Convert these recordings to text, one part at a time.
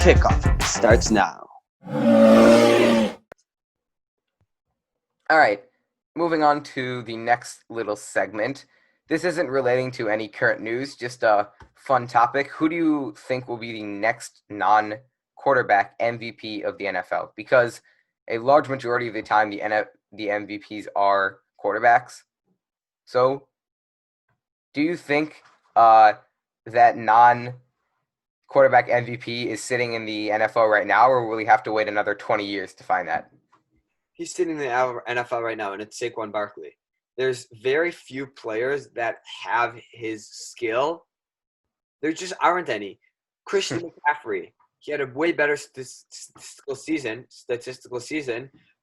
Kickoff starts now. All right, moving on to the next little segment. This isn't relating to any current news, just a fun topic. Who do you think will be the next non-quarterback MVP of the NFL? Because a large majority of the time, the MVPs are quarterbacks. So, do you think that non-quarterback MVP is sitting in the NFL right now, or will we have to wait another 20 years to find that? He's sitting in the NFL right now, and it's Saquon Barkley. There's very few players that have his skill. There just aren't any. Christian McCaffrey, he had a way better statistical season.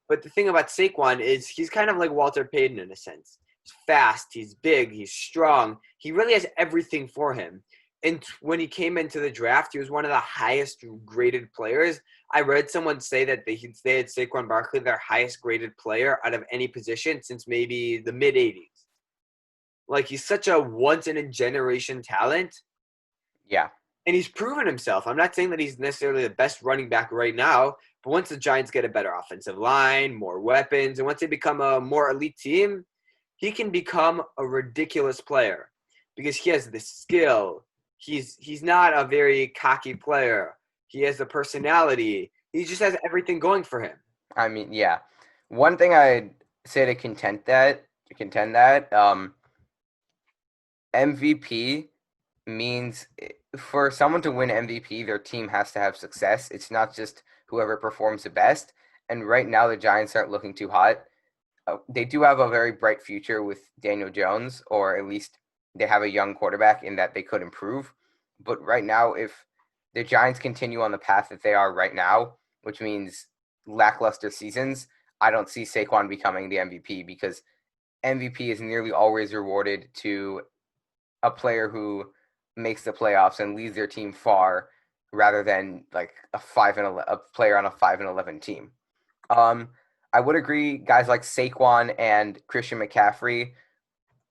But the thing about Saquon is he's kind of like Walter Payton in a sense. He's fast, he's big, he's strong. He really has everything for him. And when he came into the draft, he was one of the highest graded players. I read someone say that they had Saquon Barkley their highest graded player out of any position since maybe the mid-'80s. Like, he's such a once-in-a-generation talent. Yeah. And he's proven himself. I'm not saying that he's necessarily the best running back right now, but once the Giants get a better offensive line, more weapons, and once they become a more elite team, he can become a ridiculous player because he has the skill. He's not a very cocky player. He has the personality. He just has everything going for him. I mean, yeah. One thing I'd say to contend that MVP means for someone to win MVP, their team has to have success. It's not just whoever performs the best. And right now, the Giants aren't looking too hot. They do have a very bright future with Daniel Jones, or at least they have a young quarterback in that they could improve. But right now, if the Giants continue on the path that they are right now, which means lackluster seasons, I don't see Saquon becoming the MVP because MVP is nearly always rewarded to a player who makes the playoffs and leads their team far rather than like a player on a 5-11 team. I would agree guys like Saquon and Christian McCaffrey,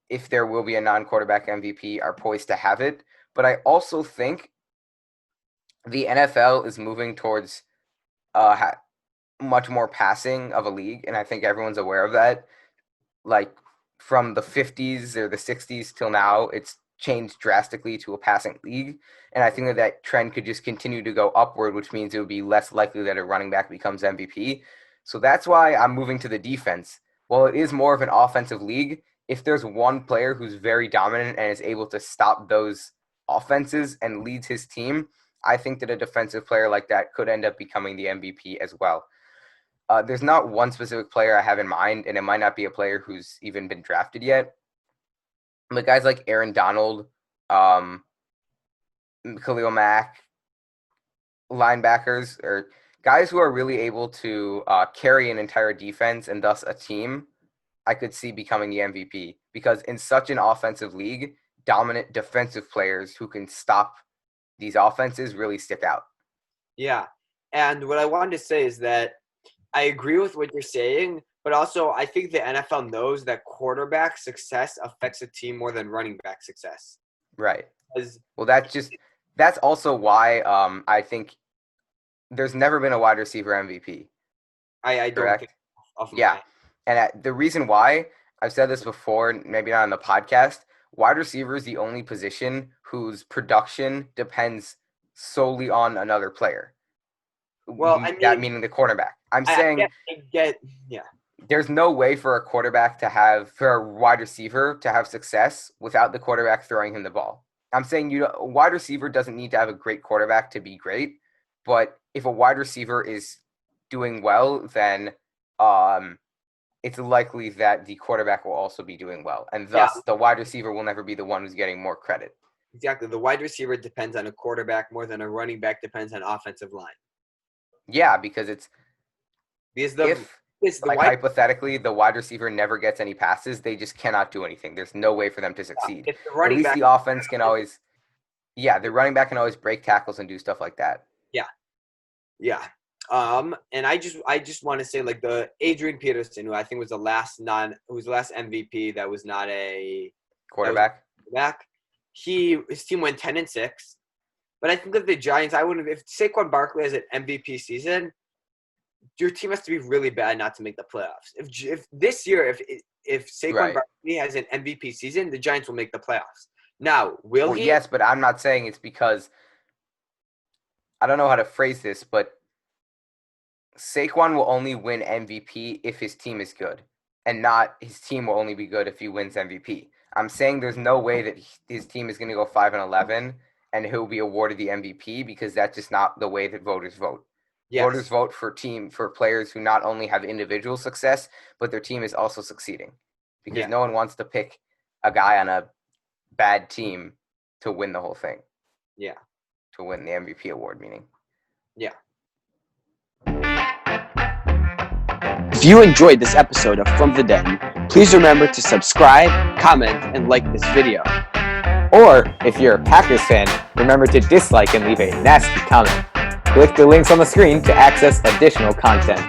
if there will be a non-quarterback MVP, are poised to have it. But I also think the NFL is moving towards much more passing of a league, and I think everyone's aware of that. Like from the 50s or the 60s till now, it's changed drastically to a passing league, and I think that trend could just continue to go upward, which means it would be less likely that a running back becomes MVP. So that's why I'm moving to the defense. While it is more of an offensive league, if there's one player who's very dominant and is able to stop those offenses and leads his team, I think that a defensive player like that could end up becoming the MVP as well. There's not one specific player I have in mind, and it might not be a player who's even been drafted yet. But guys like Aaron Donald, Khalil Mack, linebackers, or guys who are really able to carry an entire defense and thus a team, I could see becoming the MVP. Because in such an offensive league, dominant defensive players who can stop these offenses really stick out. Yeah. And what I wanted to say is that I agree with what you're saying, but also I think the NFL knows that quarterback success affects a team more than running back success. Right. Well, that's also why I think there's never been a wide receiver MVP. I don't think. Yeah. And the reason why, I've said this before, maybe not on the podcast, wide receiver is the only position whose production depends solely on another player. Well, I mean, that meaning the quarterback. Yeah. There's no way for a wide receiver to have success without the quarterback throwing him the ball. I'm saying a wide receiver doesn't need to have a great quarterback to be great, but if a wide receiver is doing well, then it's likely that the quarterback will also be doing well, and thus the wide receiver will never be the one who's getting more credit. Exactly. The wide receiver depends on a quarterback more than a running back depends on offensive line. Yeah, because hypothetically the wide receiver never gets any passes, they just cannot do anything. There's no way for them to succeed. At least the offense can always the running back can always break tackles and do stuff like that. Yeah. And I just want to say, like, the Adrian Peterson, who I think was the last MVP that was not a quarterback. His team went 10-6. But I think that the Giants, I wouldn't. If Saquon Barkley has an MVP season, your team has to be really bad not to make the playoffs. If this year, if Saquon Right. Barkley has an MVP season, the Giants will make the playoffs. Now, will Well, he? yes, but I'm not saying it's because I don't know how to phrase this, but Saquon will only win MVP if his team is good, and not his team will only be good if he wins MVP. I'm saying there's no way that his team is going to go 5-11 and he'll be awarded the MVP because that's just not the way that voters vote. Yes. Voters vote for players who not only have individual success, but their team is also succeeding. Because Yeah. no one wants to pick a guy on a bad team to win the whole thing. Yeah. To win the MVP award, meaning. Yeah. If you enjoyed this episode of From the Den, please remember to subscribe, comment, and like this video. Or, if you're a Packers fan, remember to dislike and leave a nasty comment. Click the links on the screen to access additional content.